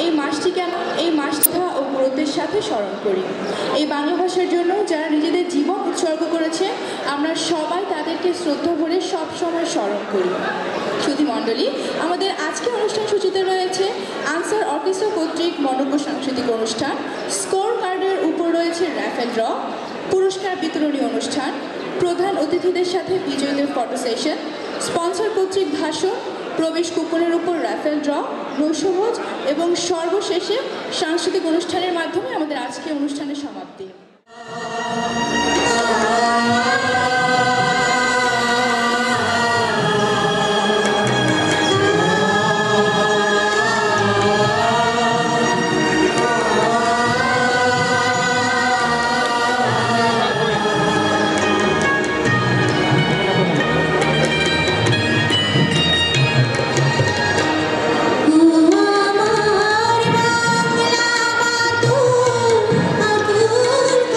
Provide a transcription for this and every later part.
এই মাসটিকা ও গুরুত্বের সাথে স্মরণ করি। এই বাংলা ভাষার জন্য যারা নিজেদের জীবন উৎসর্গ করেছে, আমরা সবাই তাদেরকে শ্রদ্ধা ভরে সবসময় স্মরণ করি। সুধীমণ্ডলী, আমাদের আজকে অনুষ্ঠান সূচিতে রয়েছে আনসার অর্কেস্ট্রা কর্তৃক মনোজ্ঞ সাংস্কৃতিক অনুষ্ঠান, স্কোর কার্ডের উপর রয়েছে র্যাফেল ড্র, পুরস্কার বিতরণী অনুষ্ঠান, প্রধান অতিথিদের সাথে বিজয়ীদের ফটো সেশন, স্পন্সর কর্তৃক ভাষণ, প্রবেশ কুপনের উপর র্যাফেল ড্র, নৈশভোজ এবং সর্বশেষে সাংস্কৃতিক অনুষ্ঠানের মাধ্যমে আমাদের আজকের অনুষ্ঠানের সমাপ্তি। আমার বাংলা মাতৃ আকুল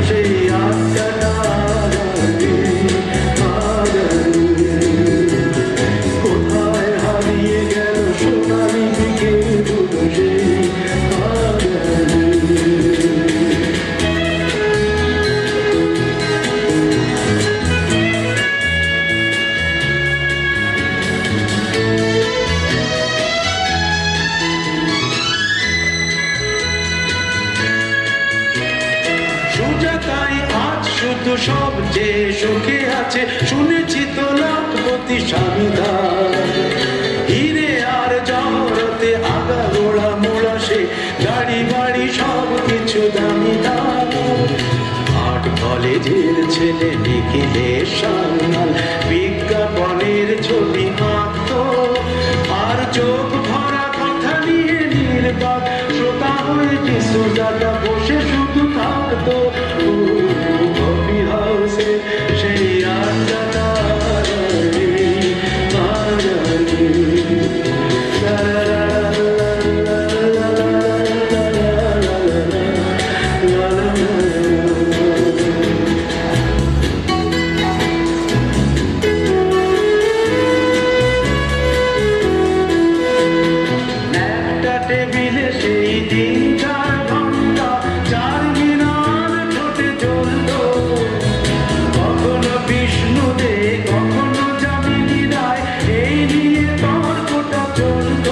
সেই আত্মাটা কোথায় হারিয়ে গেল সোনালি বিকেলগুলো সেই সুজাতাই আজ শুধু সবচেয়ে সুখে আছে শুনেছি তো লাখপতি স্বামীদার হিরে আর জহরতে আগা গোড়া মোড়া সে গাড়ি বাড়ি সব কিছু দামিদার আর্ট কলেজের ছেলে নিখিলের সান্যাল বিজ্ঞাপনের ছবি আঁকত আর চোখ ভরা কথা নিয়ে নির্বাক শ্রোতা হয়েছে সুজাতা বসে শুধু থাকতো কফি হাউসে সেই আড্ডাটা একটা টেবিলে সেই দিন 4 ঘন্টা 4 মিনার ঠোঁটে জ্বলত কখনো বিষ্ণু দে কখনো যামিনী রায় এই নিয়ে তর্কটা চলত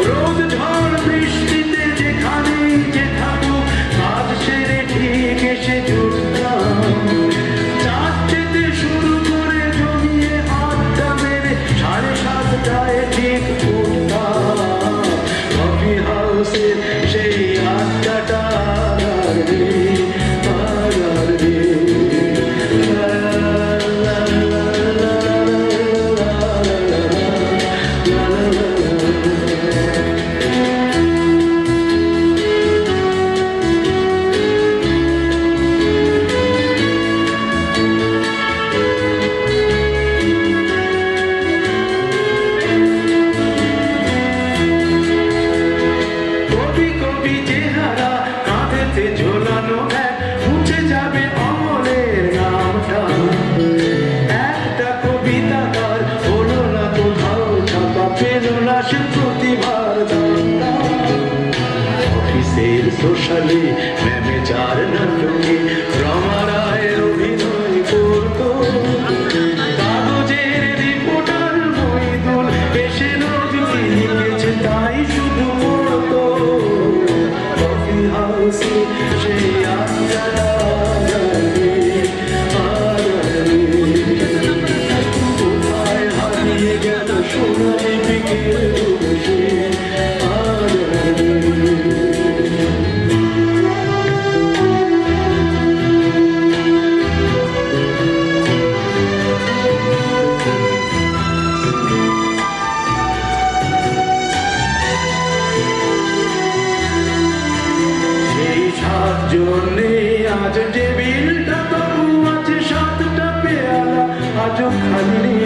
রোদ ঝড় বৃষ্টিতে যেখানেই যে থাকুক কাজ সেরে ঠিক এসে জুটতাম চারটেতে শুরু করে জমিয়ে আড্ডা মেরে 7:30টায় ঠিক উঠতাম কফি হাউসের সেই আড্ডাটা কবি কবি চেহারা কাঁধেতে ঝোলানো এক মুছে যাবে অমলের নামটা একটা কবিতা তার হলো না কোথাও ছাপা পেল না সে প্রতিভার দামটা অফিসের সোশ্যালে ম্যানেজার নাটকে রমা রায়ের অভিনয় করত কাগজের রিপোর্টার মইদুল এসে রোজ লিখেছে তাই শুধু পড়তো কফি হাউসে সেই আড্ডাটা কোথায় হারিয়ে গেল সোনালি বিকেলগুলো সেই সেই 7 জনে আজ টেবিলটা তবু আছে 7টা পেয়ালা আজও খালি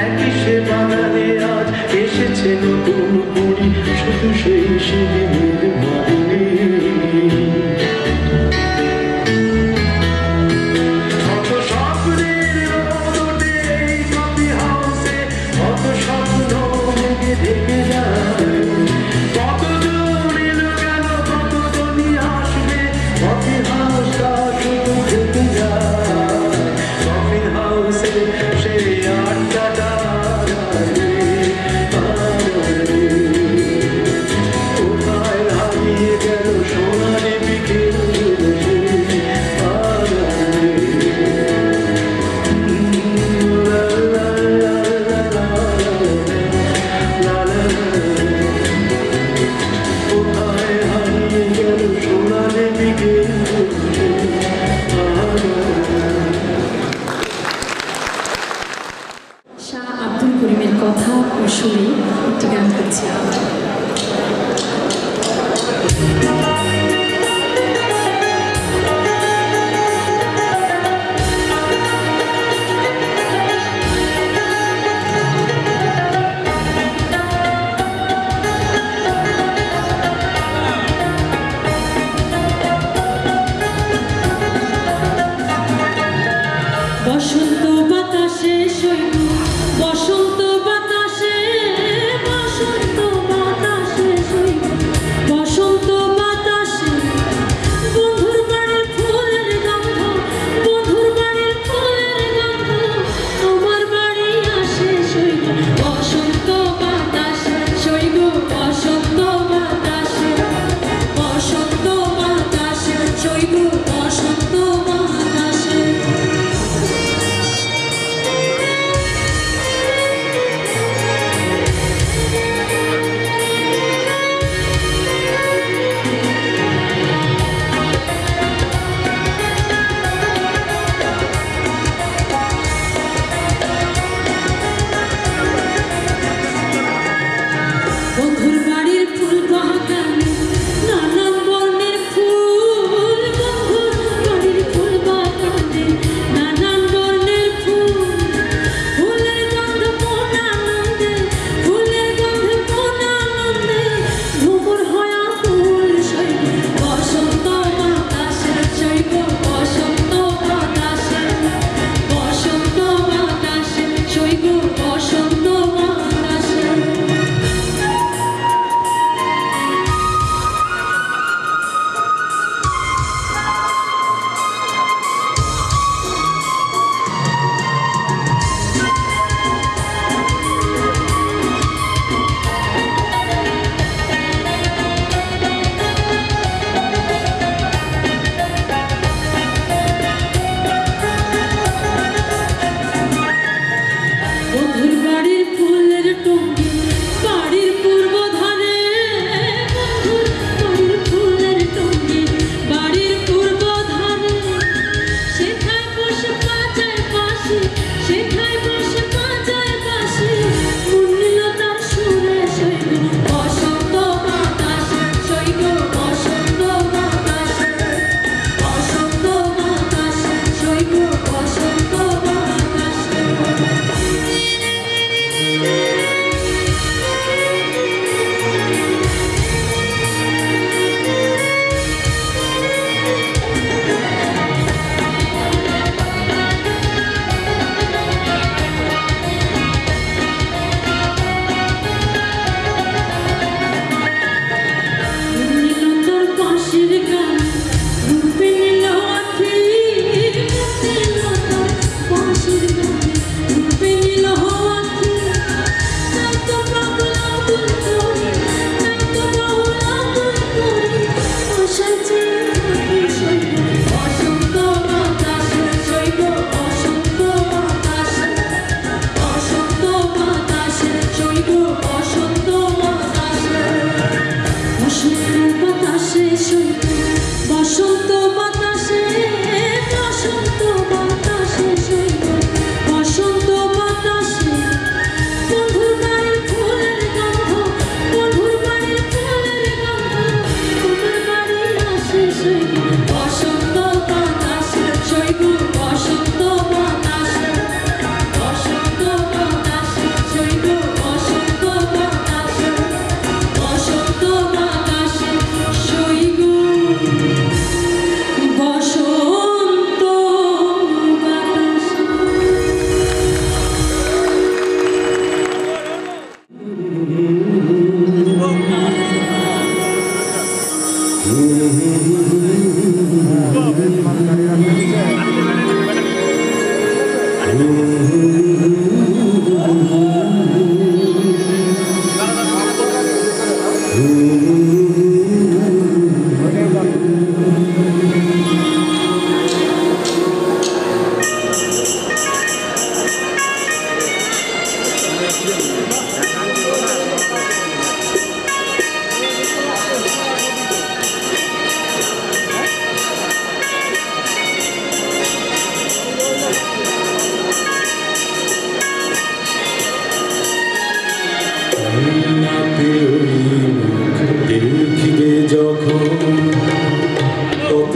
একই সে বাগানে আজ এসেছে নতুন কুড়ি শুধু সেই সেদিনের মালিনী কত স্বপ্নের রোদে এই কফি হাউসে কত স্বপ্ন ভেঙে ঢেকে যায় কতজন এলো গেল কতজনই আসবে কফি হাউসটা শুধু থেকে যায় কফি হাউসে সেই আড্ডাটা কোথায় হারিয়ে গেল সোনালি বিকেলগুলো সেই কোথায় হারিয়ে গেল সোনালি বিকেলগুলো শাহ আব্দুল করিমের কথা ও সুরে একটি গান করছি আমরা।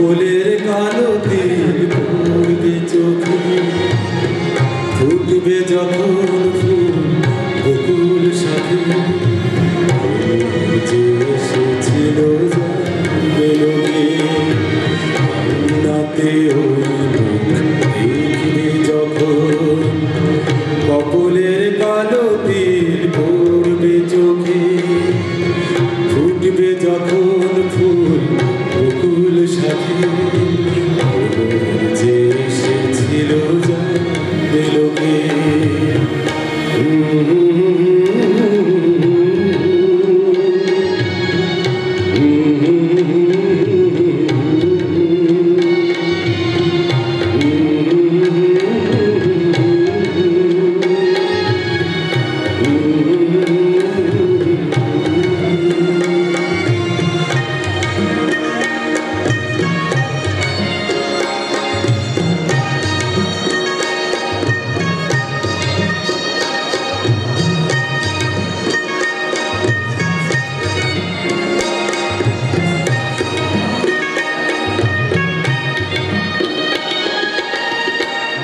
কপলের কালো তিল পড়বে চোখে ফুটবে যখন ফুল বকুল সাথে যে এসেছিল বেলোকে নাতে ওই মুখ দেখবে যখন কপলের কালো তিল পড়বে চোখে ফুটবে যখন ফুল বকুল সাথে যে এসেছিল বেলোকে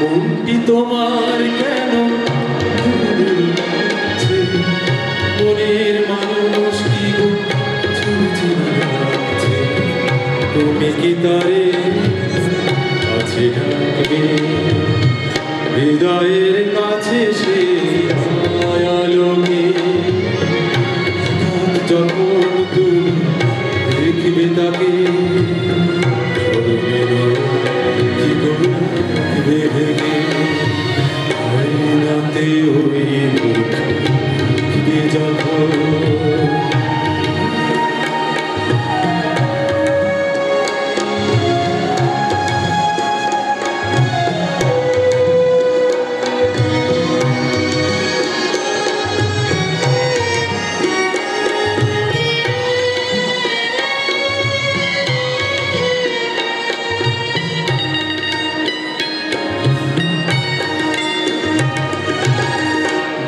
মনটি তোমার কেন মনের মানুষ কি গো তুমি কি তারে কাছে ডাকবে হৃদয়ের কাছে সে আলোকে যখন তুমি দেখবে তাকে আয়নাতে ওই মুখ দেখবে যখন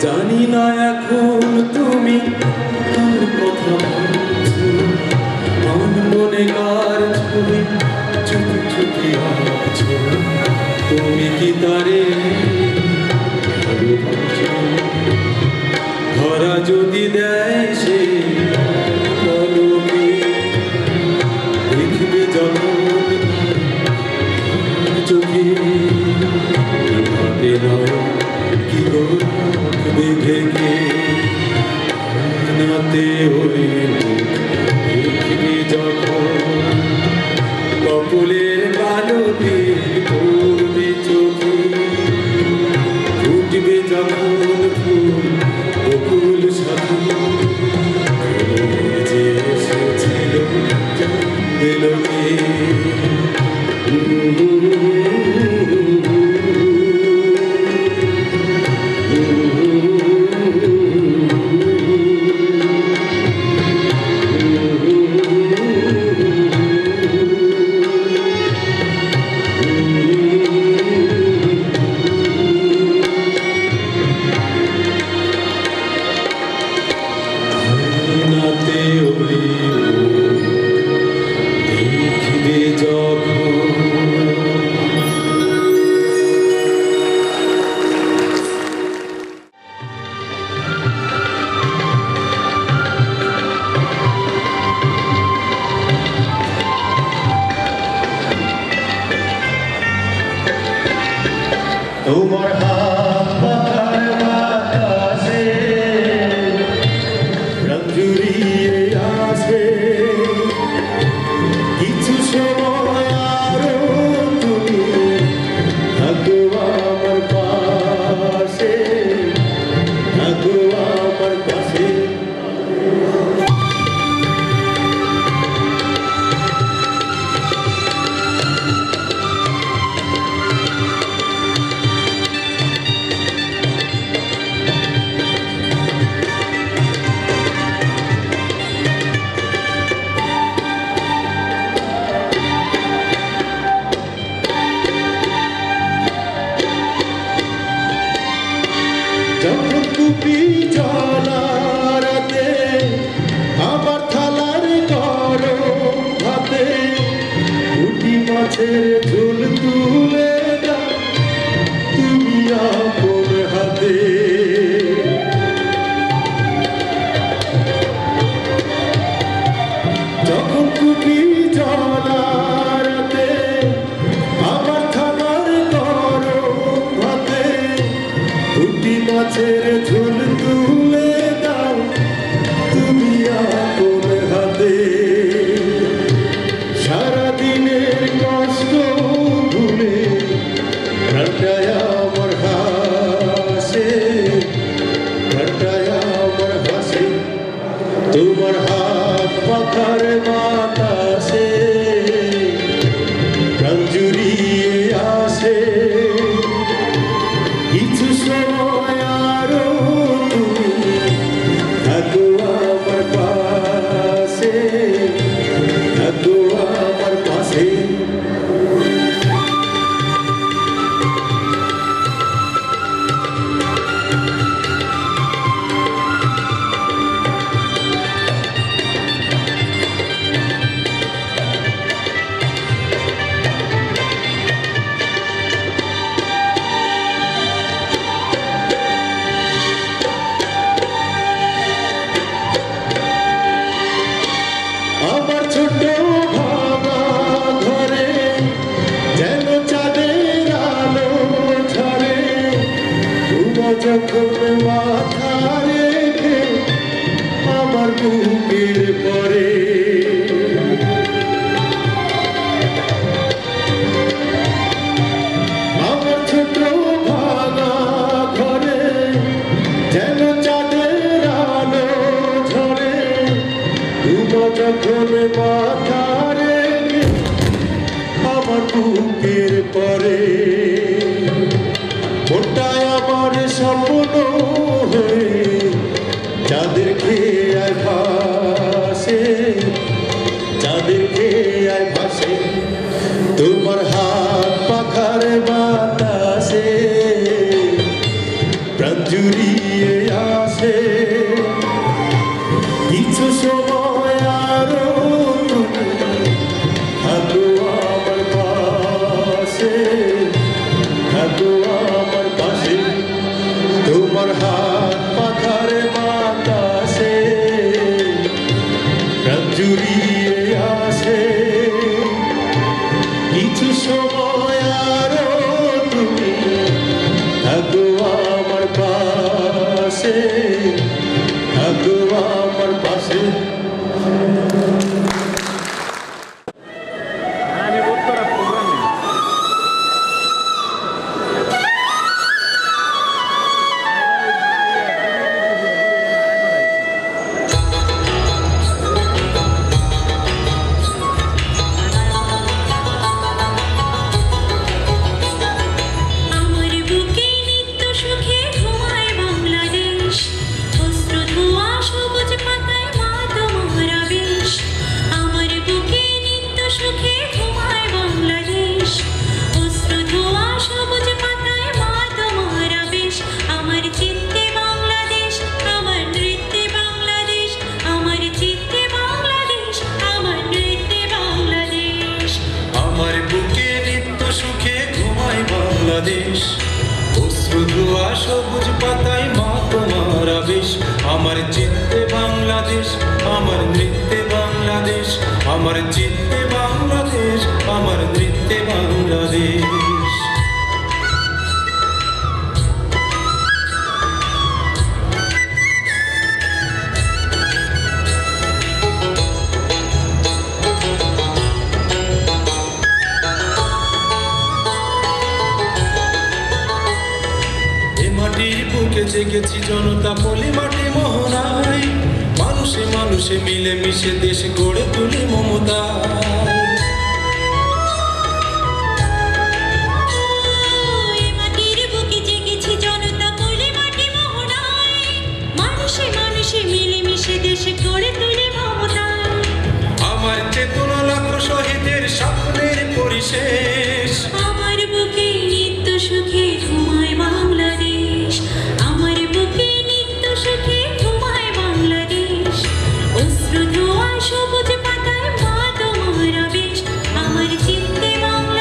জানি না এখন তুমি কার কথা ভাবছো আমার মনে কার ছবি চুপি চুপি আঁকছো তুমি কি তারে ভালোবাসো ধরা যদি দেয় সে পলকে দেখবে যখন চোখে হাতে নয় কি গো দেখে নাতে ওই মুখ দেখবে যখন কপলের কালো তিল পড়বে চোখে ফুটবে যখন ফুল বকুল সাথে যে এসেছিল বেলোকে তোমার হাত পাখার বাতাসে রং জুড়িয়ে আসবে কিছু সময় আরো তুমি থাকো আমার পাশে থাকো আমার পাশে যখন কুপি জলারাতে আমার থালার গরম ভাতে উঠি মাছের ঝোল তুলে দাও তুমি আপন হাতে যখন তুমি জলারাতে আমার থানার গরম ভাতে দুটি মাছের ঝোল তুলে দাও তুমি আপন হাতে সারাদিনের কষ্ট ভুলে ঘরটায় আমার হাসে ঘরটায় আমার হাসে তোমার হাত পাখার বাতাসে প্রাণ জুড়িয়ে আসে কিছু সময় আরো তুমি থাকো আমার পাশে থাকো আমার পাশে আমার ছোট ভাঙা ঘরে যেন চাঁদের আলো ঝরে তুমা যখন মাথা রেখে আমার বুকের পরে আমার ছোট ভাঙা ঘরে যেন চাঁদের আলো ঝরে তুমা যখন মাথা রেখে আমার বুকের পরে ওটাই আমার স্বপ্ন হয়ে চাঁদের খেয়ে ভাসে চাঁদের খেয়ে ভাসে তোমার হাত পাখার বাতাসে প্রাণ জুড়িয়ে আসে কিছু সময় আরো তুমি থাকো আমার পাশে থাকো আমার পাশে তোমার হাত পাখার বাতাসে প্রাণ জুড়িয়ে আসে কিছু সময় আরো তুমি থাকো আমার পাশে থাকো আমার পাশে আমার বুকে নিত্য সুখে ঘুমায় বাংলাদেশ অস্ত্র ধোয়া সবুজ পাতায় মা তোমার বেশ আমার বুকে নিত্য সুখে ঘুমায় বাংলাদেশ অস্ত্র ধোয়া সবুজ পাতায় মা তোমার বেশ আমার চিত্তে বাংলাদেশ আমার নৃত্যে বাংলাদেশ আমার চিত্তে বাংলাদেশ আমার নৃত্যে বাংলাদেশ আমার বুকে নিত্য সুখে ঘুমায় বাংলাদেশ অশ্রু ধোয়া সবুজ পাতায় মা তোমার আবেশ আমার চিত্তে বাংলাদেশ আমার নৃত্যে বাংলাদেশ আমার চিত্তে বাংলাদেশ আমার নৃত্যে বাংলাদেশ মাটির বুকে জেগেছি জনতা পলি মাটি মোহনায় মানুষে মানুষে মিলে মিশে দেশ গড়ে তুলি মমতা মাটির বুকে জেগেছি জনতা পলি মাটি মোহনায় মানুষে মানুষে মিলে মিশে দেশ গড়ে তুলি মমতা আমার চেতনা লাখো শহীদের স্বপ্নের পরিশেষ আমার বুকে নিত্য সুখে ঘুমায় বাংলাদেশ আমার বুকে নিত্য সুখে ঘুমায় বাংলাদেশ অস্ত্র ধোয়া সবুজ পাতায় মা তোমার বেশ আমার চিত্তে বাংলাদেশ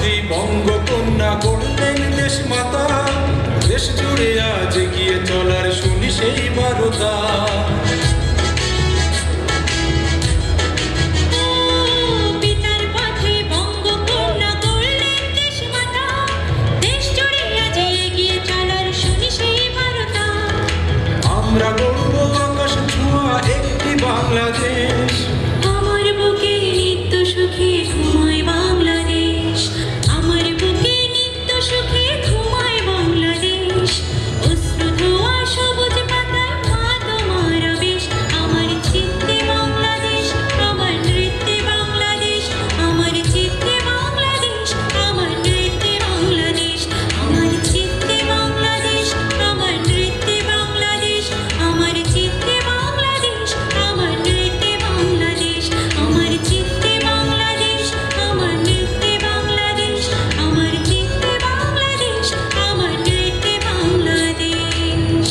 পথেই বঙ্গকন্যা গড়লেন দেশ মাতা, দেশ জুড়ে আজ এগিয়ে চলার শুনি সেই বারতা। পিতার পথে বঙ্গকন্যা গড়লেন দেশ মাতা, দেশ জুড়ে আজ এগিয়ে চলার শুনি সেই বারতা। আমরা গড়ব আকাশ ছোঁয়া একটি বাংলাদেশ, আমার বুকে নিত্য সুখে ঘুমায় বাংলাদেশ, আমার বুকে নিত্য সুখে ঘুমায় বাংলাদেশ। অশ্রু ধোয়া সবুজ পাতায় মা তোমার আবেশ, আমার চিত্তে বাংলাদেশ, আমার নৃত্যে বাংলাদেশ, আমার চিত্তে বাংলাদেশ, আমার নৃত্যে বাংলাদেশ, আমার চিত্তে বাংলাদেশ, আমার নৃত্যে বাংলাদেশ, আমার চিত্তে বাংলাদেশ, আমার নৃত্যে বাংলাদেশ, আমার চিত্তে বাংলাদেশ, আমার নৃত্যে বাংলাদেশ, আমার চিত্তে বাংলাদেশ, আমার নৃত্যে বাংলাদেশ।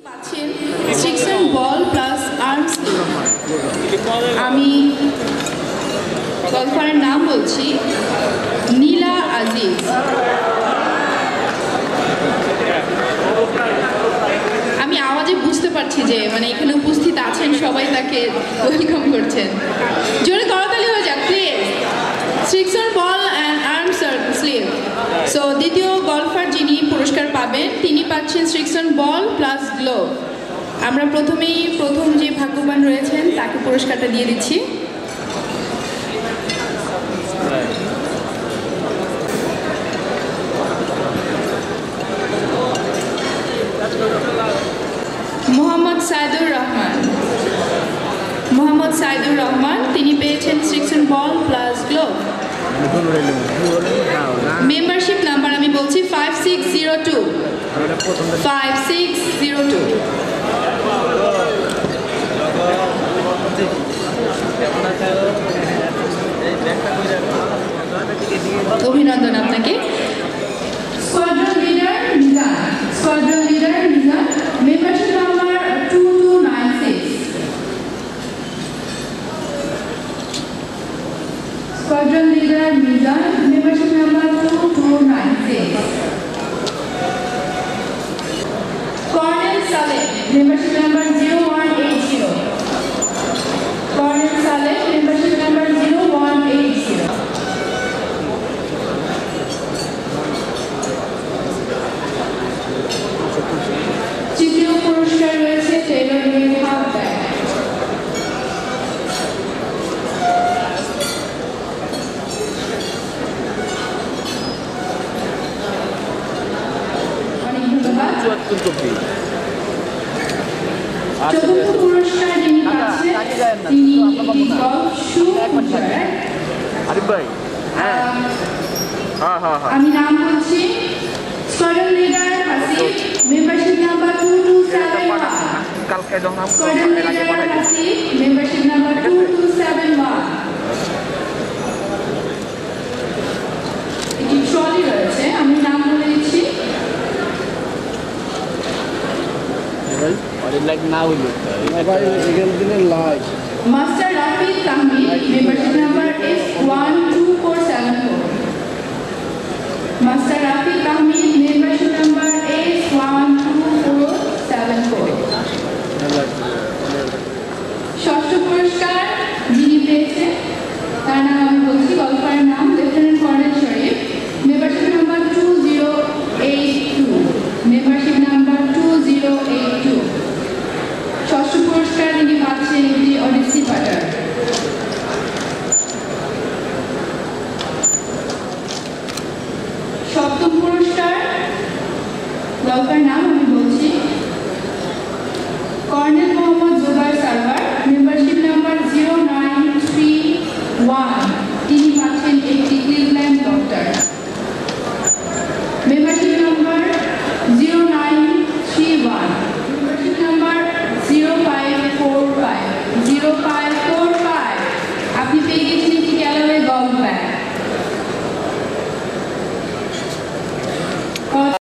পাচ্ছেন সিক্সন বল প্লাস আর্মস। আমি গলফারের নাম বলছি নীলা আজিজ। আমি আওয়াজে বুঝতে পারছি যে মানে এখানে উপস্থিত আছেন সবাই তাকে ওয়েলকাম করছেন। জোরে করতালি হয়ে যাক please. Srixon ball and arms sleeve. So দ্বিতীয় গলফার যিনি পুরস্কার পাবেন তিনি পাচ্ছেন সিক্সন বল প্লাস গ্লোভ। আমরা প্রথম যে ভাগ্যবান রয়েছেন তাকে পুরস্কারটা দিয়ে দিচ্ছি। মোহাম্মদ সাইদুর রহমান। মোহাম্মদ সাইদুর রহমান তিনি পেয়েছেন সিক্সন বল প্লাস গ্লোভ। মেম্বারশিপ নাম্বার আমি বলছি 5602 5602। অভিনন্দন আপনাকে। Squadron leader Mizan. Squadron leader Mizan, membership number 2296। Squadron leader Mizan, membership number 2296। Colonel Saleh, membership number 0180। Colonel Saleh, membership number 0180। তৃতীয় পুরস্কার রয়েছে টেইলরিং হাফ ব্যাগ। অনেক ধন্যবাদ। চতুর্থ পুরস্কার যিনি পাচ্ছেন তিনি গলফ শু উইনার। আমি নাম বলছি squadron leader Hasib, membership number 2271। Squadron leader Hasib, membership number 2271। একটি ট্রলি রয়েছে, আমি নাম বলে দিচ্ছি। Master Rafid Tahmid, membership number S12474। Master Rafid Tahmid, membership number S12474। ষষ্ঠ পুরস্কার যিনি পেয়েছেন তার নাম আমি বলছি, গলফারের নাম লেফটেন্যান্ট কর্নেল শরীফ, মেম্বারশিপ নাম্বার 2082। Membership number 2082। ষষ্ঠ পুরস্কার তিনি পাচ্ছেন একটি অডিসি পাটার। সপ্তম পুরস্কার গল্পের নাম আমি বলছি কর্নেল